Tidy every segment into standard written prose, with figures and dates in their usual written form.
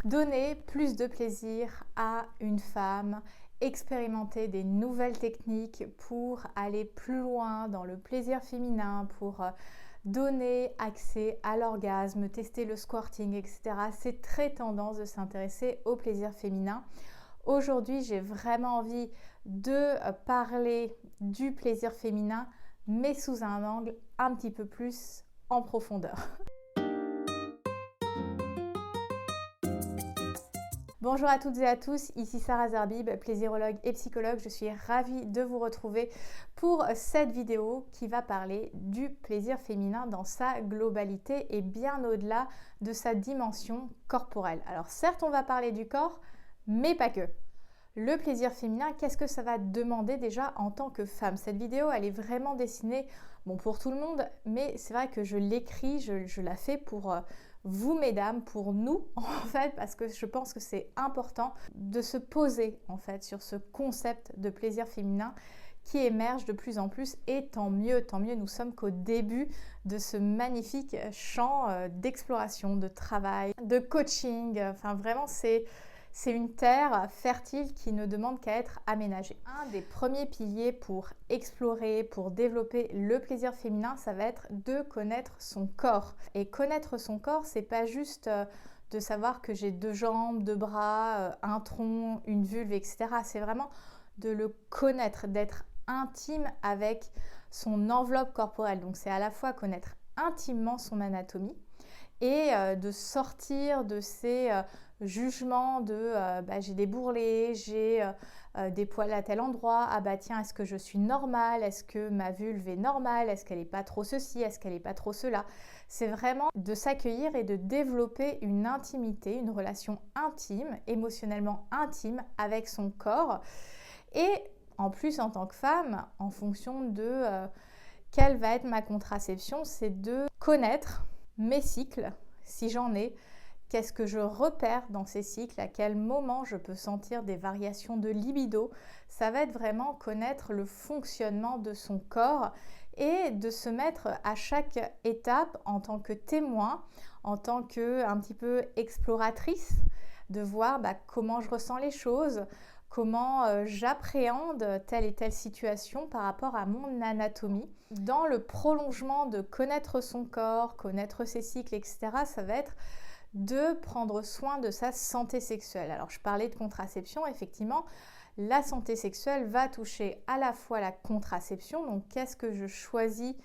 Donner plus de plaisir à une femme, expérimenter des nouvelles techniques pour aller plus loin dans le plaisir féminin, pour donner accès à l'orgasme, tester le squirting, etc. C'est très tendance de s'intéresser au plaisir féminin. Aujourd'hui, j'ai vraiment envie de parler du plaisir féminin, mais sous un angle un petit peu plus en profondeur. Bonjour à toutes et à tous, ici Sarah Zerbib, plaisirologue et psychologue. Je suis ravie de vous retrouver pour cette vidéo qui va parler du plaisir féminin dans sa globalité et bien au-delà de sa dimension corporelle. Alors certes, on va parler du corps, mais pas que. Le plaisir féminin, qu'est-ce que ça va demander déjà en tant que femme? Cette vidéo, elle est vraiment dessinée pour tout le monde, mais c'est vrai que je l'écris, je la fais pour vous, mesdames, pour nous, en fait, parce que je pense que c'est important de se poser, en fait, sur ce concept de plaisir féminin qui émerge de plus en plus, et tant mieux, nous sommes qu'au début de ce magnifique champ d'exploration, de travail, de coaching, enfin vraiment c'est une terre fertile qui ne demande qu'à être aménagée. Un des premiers piliers pour explorer, pour développer le plaisir féminin, ça va être de connaître son corps. Et connaître son corps, c'est pas juste de savoir que j'ai 2 jambes, 2 bras, un tronc, une vulve, etc. C'est vraiment de le connaître, d'être intime avec son enveloppe corporelle. Donc c'est à la fois connaître intimement son anatomie et de sortir de ces jugements de j'ai des bourrelets, j'ai des poils à tel endroit, ah bah tiens, est-ce que je suis normale, est-ce que ma vulve est normale, est-ce qu'elle n'est pas trop ceci, est-ce qu'elle n'est pas trop cela. C'est vraiment de s'accueillir et de développer une intimité, une relation intime, émotionnellement intime avec son corps. Et en plus, en tant que femme, en fonction de quelle va être ma contraception, c'est de connaître mes cycles, si j'en ai, qu'est-ce que je repère dans ces cycles, à quel moment je peux sentir des variations de libido. Ça va être vraiment connaître le fonctionnement de son corps et de se mettre à chaque étape en tant que témoin, en tant que un petit peu exploratrice, de voir comment je ressens les choses, comment j'appréhende telle et telle situation par rapport à mon anatomie. Dans le prolongement de connaître son corps, connaître ses cycles, etc., ça va être de prendre soin de sa santé sexuelle. Alors je parlais de contraception, effectivement, la santé sexuelle va toucher à la fois la contraception, donc qu'est-ce que je choisis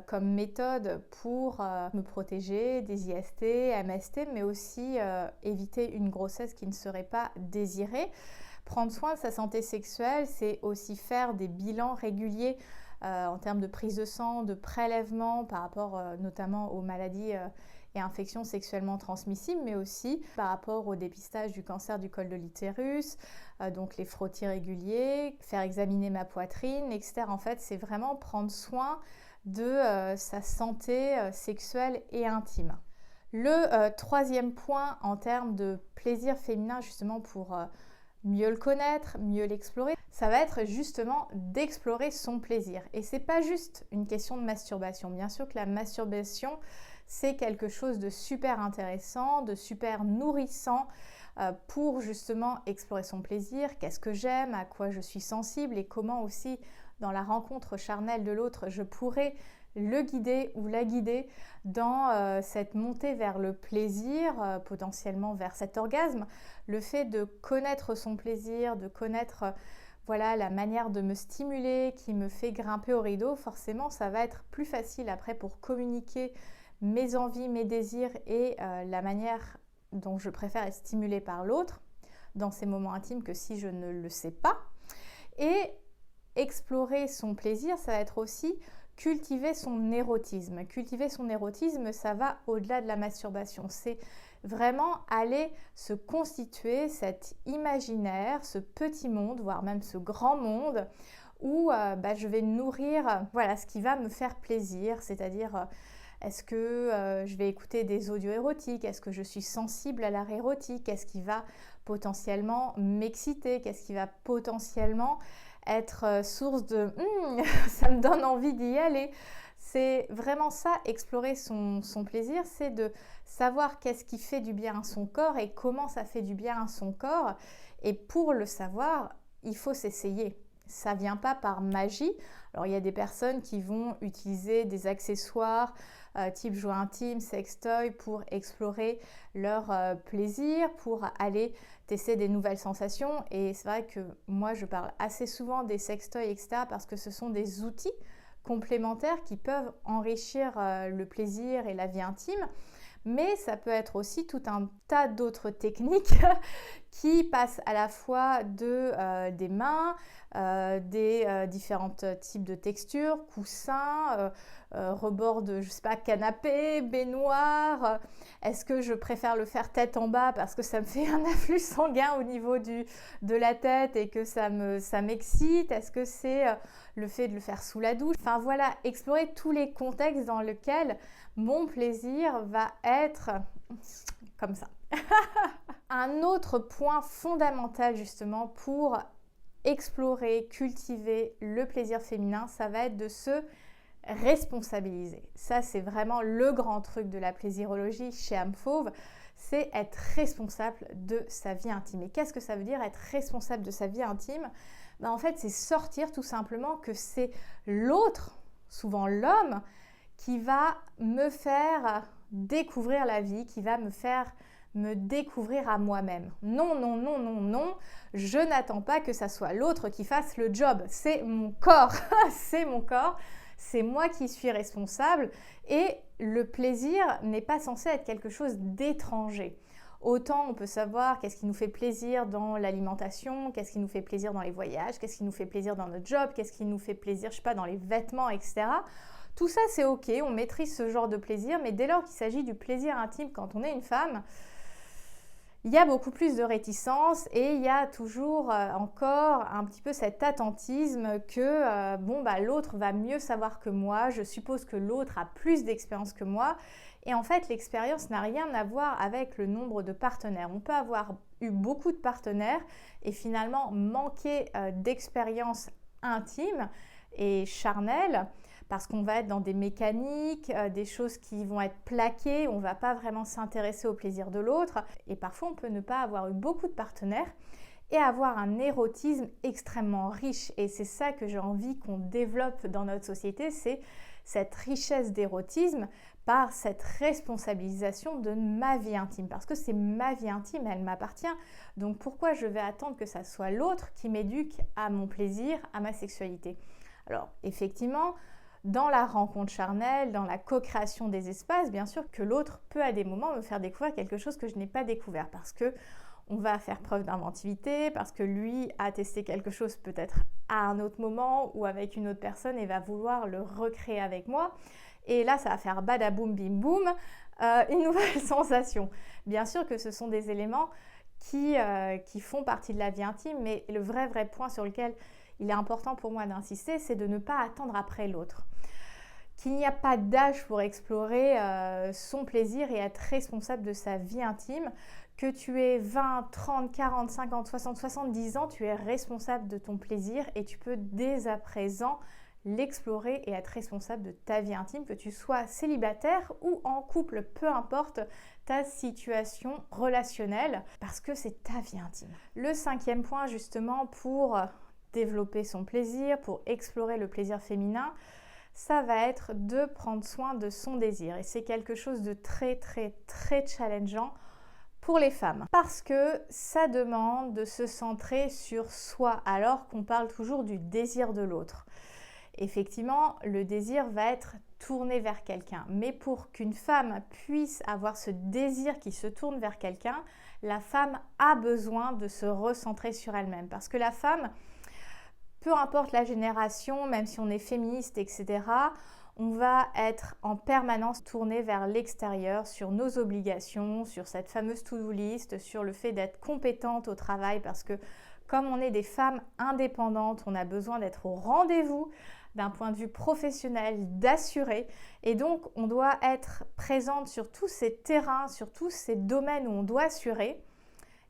comme méthode pour me protéger des IST, MST, mais aussi éviter une grossesse qui ne serait pas désirée. Prendre soin de sa santé sexuelle, c'est aussi faire des bilans réguliers en termes de prise de sang, de prélèvement par rapport notamment aux maladies et infections sexuellement transmissibles, mais aussi par rapport au dépistage du cancer du col de l'utérus, donc les frottis réguliers, faire examiner ma poitrine, etc. En fait, c'est vraiment prendre soin de sa santé sexuelle et intime. Le troisième point en termes de plaisir féminin, justement pour mieux le connaître, mieux l'explorer, ça va être justement d'explorer son plaisir. Et c'est pas juste une question de masturbation. Bien sûr que la masturbation, c'est quelque chose de super intéressant, de super nourrissant pour justement explorer son plaisir, qu'est-ce que j'aime, à quoi je suis sensible et comment aussi dans la rencontre charnelle de l'autre, je pourrais le guider ou la guider dans cette montée vers le plaisir, potentiellement vers cet orgasme. Le fait de connaître son plaisir, de connaître la manière de me stimuler qui me fait grimper au rideau, forcément ça va être plus facile après pour communiquer mes envies, mes désirs et la manière dont je préfère être stimulée par l'autre dans ces moments intimes que si je ne le sais pas. Et explorer son plaisir, ça va être aussi cultiver son érotisme. Cultiver son érotisme, ça va au-delà de la masturbation. C'est vraiment aller se constituer cet imaginaire, ce petit monde, voire même ce grand monde où je vais nourrir ce qui va me faire plaisir, c'est-à-dire est-ce que je vais écouter des audios érotiques? Est-ce que je suis sensible à l'art érotique? Qu'est-ce qui va potentiellement m'exciter? Qu'est-ce qui va potentiellement être source de ça me donne envie d'y aller? c'est vraiment ça, explorer son plaisir, c'est de savoir qu'est-ce qui fait du bien à son corps et comment ça fait du bien à son corps. Et pour le savoir, il faut s'essayer. Ça ne vient pas par magie. Alors il y a des personnes qui vont utiliser des accessoires type jouet intime, sextoy pour explorer leur plaisir, pour aller tester des nouvelles sensations. Et c'est vrai que moi je parle assez souvent des sextoys, etc. parce que ce sont des outils complémentaires qui peuvent enrichir le plaisir et la vie intime. Mais ça peut être aussi tout un tas d'autres techniques qui passent à la fois des mains, des différents types de textures, coussins, rebords de, je sais pas, canapé, baignoire. Est-ce que je préfère le faire tête en bas parce que ça me fait un afflux sanguin au niveau de la tête et que ça m'excite? Est-ce que c'est le fait de le faire sous la douche? Enfin voilà, explorer tous les contextes dans lesquels mon plaisir va être comme ça. Un autre point fondamental justement pour explorer, cultiver le plaisir féminin, ça va être de se responsabiliser. Ça, c'est vraiment le grand truc de la plaisirologie chez Âme Fauve, c'est être responsable de sa vie intime. Et qu'est-ce que ça veut dire être responsable de sa vie intime? En fait, c'est sortir tout simplement que c'est l'autre, souvent l'homme, qui va me faire découvrir la vie, qui va me faire me découvrir à moi-même. Non, non, non, non, non, je n'attends pas que ça soit l'autre qui fasse le job. C'est mon corps, c'est mon corps, c'est moi qui suis responsable et le plaisir n'est pas censé être quelque chose d'étranger. Autant on peut savoir qu'est-ce qui nous fait plaisir dans l'alimentation, qu'est-ce qui nous fait plaisir dans les voyages, qu'est-ce qui nous fait plaisir dans notre job, qu'est-ce qui nous fait plaisir, je sais pas, dans les vêtements, etc. Tout ça, c'est ok, on maîtrise ce genre de plaisir, mais dès lors qu'il s'agit du plaisir intime quand on est une femme, il y a beaucoup plus de réticence et il y a toujours encore un petit peu cet attentisme que l'autre va mieux savoir que moi, je suppose que l'autre a plus d'expérience que moi. Et en fait, l'expérience n'a rien à voir avec le nombre de partenaires. On peut avoir eu beaucoup de partenaires et finalement manquer d'expérience intime et charnelle parce qu'on va être dans des mécaniques, des choses qui vont être plaquées, on ne va pas vraiment s'intéresser au plaisir de l'autre. Et parfois, on peut ne pas avoir eu beaucoup de partenaires et avoir un érotisme extrêmement riche. Et c'est ça que j'ai envie qu'on développe dans notre société, c'est cette richesse d'érotisme par cette responsabilisation de ma vie intime. Parce que c'est ma vie intime, elle m'appartient. Donc pourquoi je vais attendre que ça soit l'autre qui m'éduque à mon plaisir, à ma sexualité? Alors effectivement, dans la rencontre charnelle, dans la co-création des espaces, bien sûr que l'autre peut à des moments me faire découvrir quelque chose que je n'ai pas découvert parce que on va faire preuve d'inventivité, parce que lui a testé quelque chose peut-être à un autre moment ou avec une autre personne et va vouloir le recréer avec moi. Et là, ça va faire badaboum bim boum, une nouvelle sensation. Bien sûr que ce sont des éléments qui font partie de la vie intime, mais le vrai point sur lequel il est important pour moi d'insister, c'est de ne pas attendre après l'autre. Qu'il n'y a pas d'âge pour explorer son plaisir et être responsable de sa vie intime. Que tu aies 20, 30, 40, 50, 60, 70 ans, tu es responsable de ton plaisir et tu peux dès à présent l'explorer et être responsable de ta vie intime, que tu sois célibataire ou en couple, peu importe ta situation relationnelle, parce que c'est ta vie intime. Le 5e point justement pour développer son plaisir, pour explorer le plaisir féminin, ça va être de prendre soin de son désir. Et c'est quelque chose de très challengeant pour les femmes. Parce que ça demande de se centrer sur soi, alors qu'on parle toujours du désir de l'autre. Effectivement, le désir va être tourné vers quelqu'un. Mais pour qu'une femme puisse avoir ce désir qui se tourne vers quelqu'un, la femme a besoin de se recentrer sur elle-même. Parce que la femme, peu importe la génération, même si on est féministe, etc., on va être en permanence tourné vers l'extérieur, sur nos obligations, sur cette fameuse to-do list, sur le fait d'être compétente au travail, parce que comme on est des femmes indépendantes, on a besoin d'être au rendez-vous d'un point de vue professionnel, d'assurer, et donc on doit être présente sur tous ces terrains, sur tous ces domaines où on doit assurer,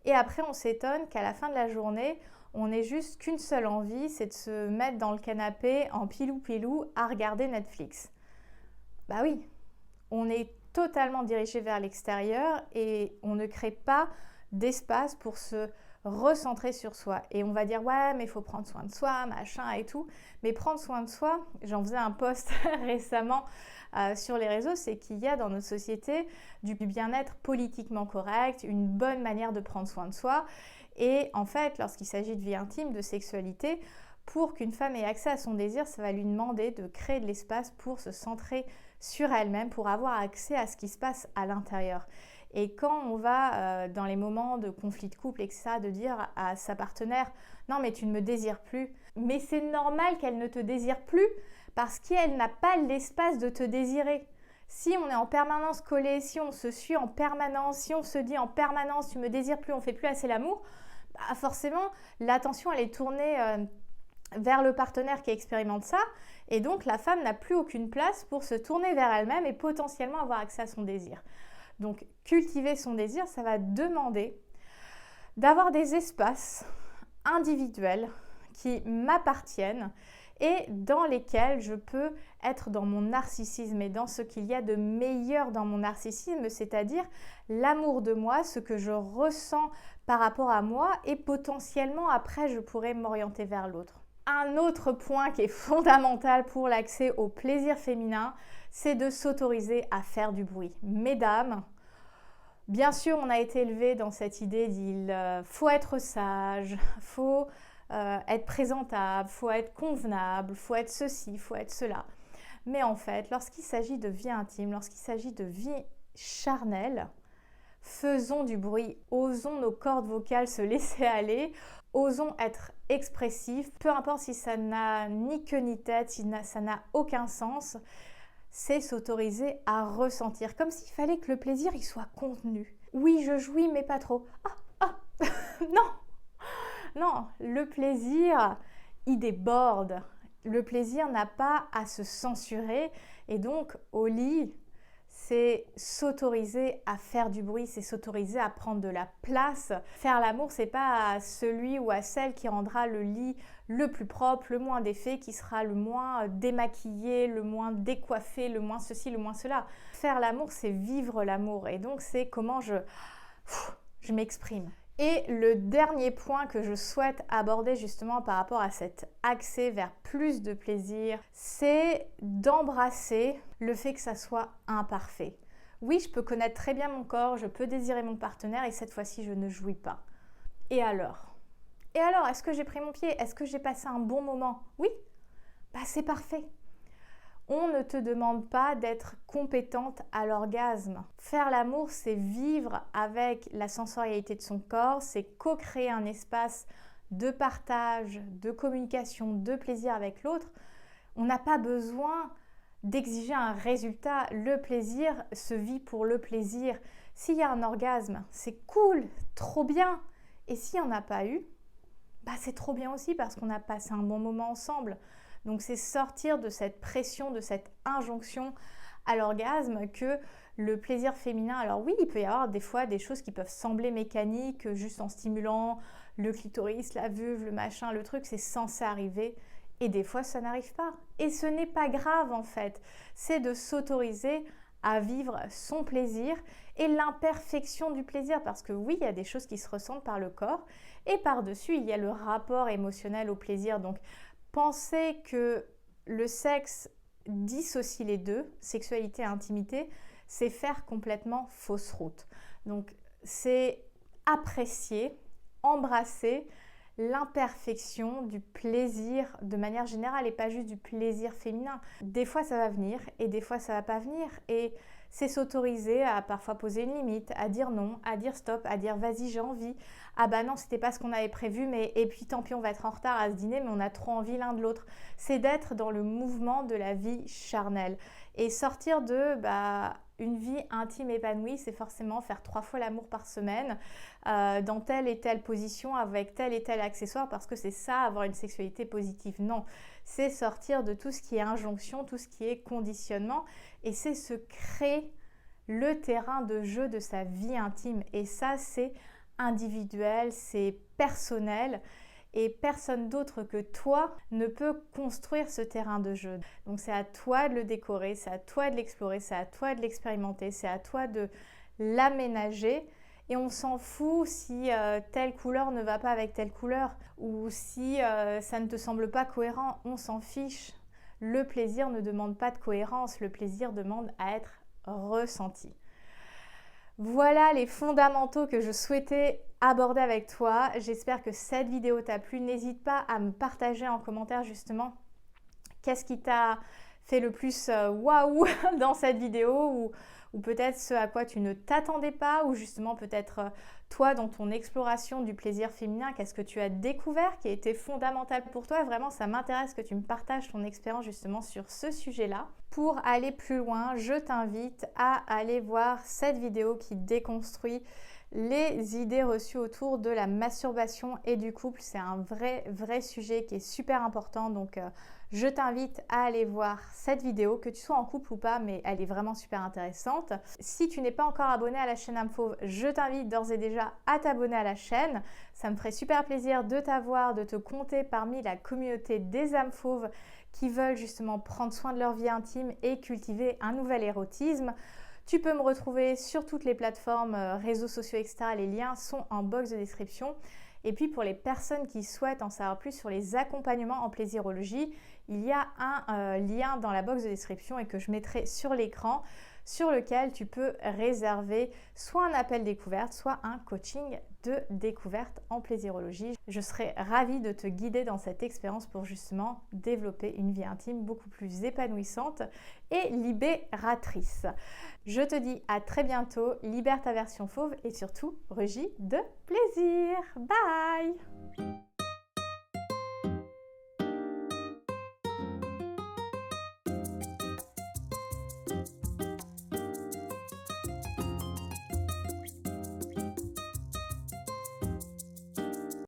et après on s'étonne qu'à la fin de la journée, on n'ait juste qu'une seule envie, c'est de se mettre dans le canapé en pilou-pilou à regarder Netflix. Bah oui, on est totalement dirigé vers l'extérieur et on ne crée pas d'espace pour se recentrer sur soi. Et on va dire, ouais, mais il faut prendre soin de soi, machin et tout. Mais prendre soin de soi, j'en faisais un post récemment sur les réseaux, c'est qu'il y a dans notre société du bien-être politiquement correct, une bonne manière de prendre soin de soi. Et en fait, lorsqu'il s'agit de vie intime, de sexualité, pour qu'une femme ait accès à son désir, ça va lui demander de créer de l'espace pour se centrer sur elle-même, pour avoir accès à ce qui se passe à l'intérieur. Et quand on va dans les moments de conflit de couple, etc., de dire à sa partenaire « Non, mais tu ne me désires plus », mais c'est normal qu'elle ne te désire plus parce qu'elle n'a pas l'espace de te désirer. Si on est en permanence collé, si on se suit en permanence, si on se dit en permanence « Tu me désires plus, on ne fait plus assez l'amour », bah forcément, l'attention, elle est tournée vers le partenaire qui expérimente ça, et donc la femme n'a plus aucune place pour se tourner vers elle-même et potentiellement avoir accès à son désir. Donc cultiver son désir, ça va demander d'avoir des espaces individuels qui m'appartiennent et dans lesquels je peux être dans mon narcissisme et dans ce qu'il y a de meilleur dans mon narcissisme, c'est-à-dire l'amour de moi, ce que je ressens par rapport à moi et potentiellement après je pourrais m'orienter vers l'autre. Un autre point qui est fondamental pour l'accès au plaisir féminin, c'est de s'autoriser à faire du bruit. Mesdames, bien sûr, on a été élevé dans cette idée d'il faut être sage, faut être présentable, faut être convenable, faut être ceci, faut être cela. Mais en fait, lorsqu'il s'agit de vie intime, lorsqu'il s'agit de vie charnelle, faisons du bruit, osons nos cordes vocales se laisser aller, osons être expressifs, peu importe si ça n'a ni queue ni tête, si ça n'a aucun sens, c'est s'autoriser à ressentir, comme s'il fallait que le plaisir il soit contenu. Oui, je jouis, mais pas trop. Non, non, le plaisir, il déborde. Le plaisir n'a pas à se censurer et donc au lit, c'est s'autoriser à faire du bruit, c'est s'autoriser à prendre de la place. Faire l'amour, c'est pas à celui ou à celle qui rendra le lit le plus propre, le moins défait, qui sera le moins démaquillé, le moins décoiffé, le moins ceci, le moins cela. Faire l'amour, c'est vivre l'amour et donc c'est comment je m'exprime. Et le dernier point que je souhaite aborder justement par rapport à cet accès vers plus de plaisir, c'est d'embrasser le fait que ça soit imparfait. Oui, je peux connaître très bien mon corps, je peux désirer mon partenaire et cette fois-ci, je ne jouis pas. Et alors, est-ce que j'ai pris mon pied? Est-ce que j'ai passé un bon moment? Oui, bah c'est parfait. On ne te demande pas d'être compétente à l'orgasme. Faire l'amour, c'est vivre avec la sensorialité de son corps, c'est co-créer un espace de partage, de communication, de plaisir avec l'autre. On n'a pas besoin d'exiger un résultat. Le plaisir se vit pour le plaisir. S'il y a un orgasme, c'est cool, trop bien. Et s'il n'y en a pas eu, bah c'est trop bien aussi parce qu'on a passé un bon moment ensemble. Donc c'est sortir de cette pression, de cette injonction à l'orgasme que le plaisir féminin, alors oui, il peut y avoir des fois des choses qui peuvent sembler mécaniques, juste en stimulant le clitoris, la vulve, le machin, le truc, c'est censé arriver. Et des fois, ça n'arrive pas. Et ce n'est pas grave en fait. C'est de s'autoriser à vivre son plaisir et l'imperfection du plaisir. Parce que oui, il y a des choses qui se ressentent par le corps. Et par-dessus, il y a le rapport émotionnel au plaisir. Donc, penser que le sexe dissocie les deux, sexualité et intimité, c'est faire complètement fausse route. Donc, c'est apprécier, embrasser l'imperfection du plaisir de manière générale et pas juste du plaisir féminin. Des fois, ça va venir et des fois, ça va pas venir. Et c'est s'autoriser à parfois poser une limite, à dire non, à dire stop, à dire vas-y, j'ai envie. Ah bah non, c'était pas ce qu'on avait prévu, mais et puis tant pis, on va être en retard à ce dîner, mais on a trop envie l'un de l'autre. C'est d'être dans le mouvement de la vie charnelle. Et sortir de une vie intime épanouie, c'est forcément faire 3 fois l'amour par semaine, dans telle et telle position, avec tel et tel accessoire, parce que c'est ça, avoir une sexualité positive. Non, c'est sortir de tout ce qui est injonction, tout ce qui est conditionnement, et c'est se créer le terrain de jeu de sa vie intime. Et ça, c'est individuel, c'est personnel. et personne d'autre que toi ne peut construire ce terrain de jeu. Donc c'est à toi de le décorer, c'est à toi de l'explorer, c'est à toi de l'expérimenter, c'est à toi de l'aménager. Et on s'en fout si telle couleur ne va pas avec telle couleur ou si ça ne te semble pas cohérent, on s'en fiche. Le plaisir ne demande pas de cohérence, le plaisir demande à être ressenti. Voilà les fondamentaux que je souhaitais aborder avec toi. J'espère que cette vidéo t'a plu. N'hésite pas à me partager en commentaire justement qu'est-ce qui t'a fait le plus waouh dans cette vidéo ou peut-être ce à quoi tu ne t'attendais pas ou justement peut-être toi dans ton exploration du plaisir féminin, qu'est-ce que tu as découvert qui a été fondamental pour toi. Vraiment, ça m'intéresse que tu me partages ton expérience justement sur ce sujet-là. Pour aller plus loin, je t'invite à aller voir cette vidéo qui déconstruit les idées reçues autour de la masturbation et du couple. C'est un vrai sujet qui est super important, donc je t'invite à aller voir cette vidéo, que tu sois en couple ou pas, mais elle est vraiment super intéressante. Si tu n'es pas encore abonné à la chaîne Âme Fauve, je t'invite d'ores et déjà à t'abonner à la chaîne. Ça me ferait super plaisir de t'avoir, de te compter parmi la communauté des âmes fauves qui veulent justement prendre soin de leur vie intime et cultiver un nouvel érotisme. Tu peux me retrouver sur toutes les plateformes, réseaux sociaux, etc. Les liens sont en box de description. Et puis pour les personnes qui souhaitent en savoir plus sur les accompagnements en plaisirologie, il y a un lien dans la box de description et que je mettrai sur l'écran sur lequel tu peux réserver soit un appel découverte, soit un coaching de découverte en plaisirologie. Je serai ravie de te guider dans cette expérience pour justement développer une vie intime beaucoup plus épanouissante et libératrice. Je te dis à très bientôt, libère ta version fauve et surtout, rugis de plaisir. Bye!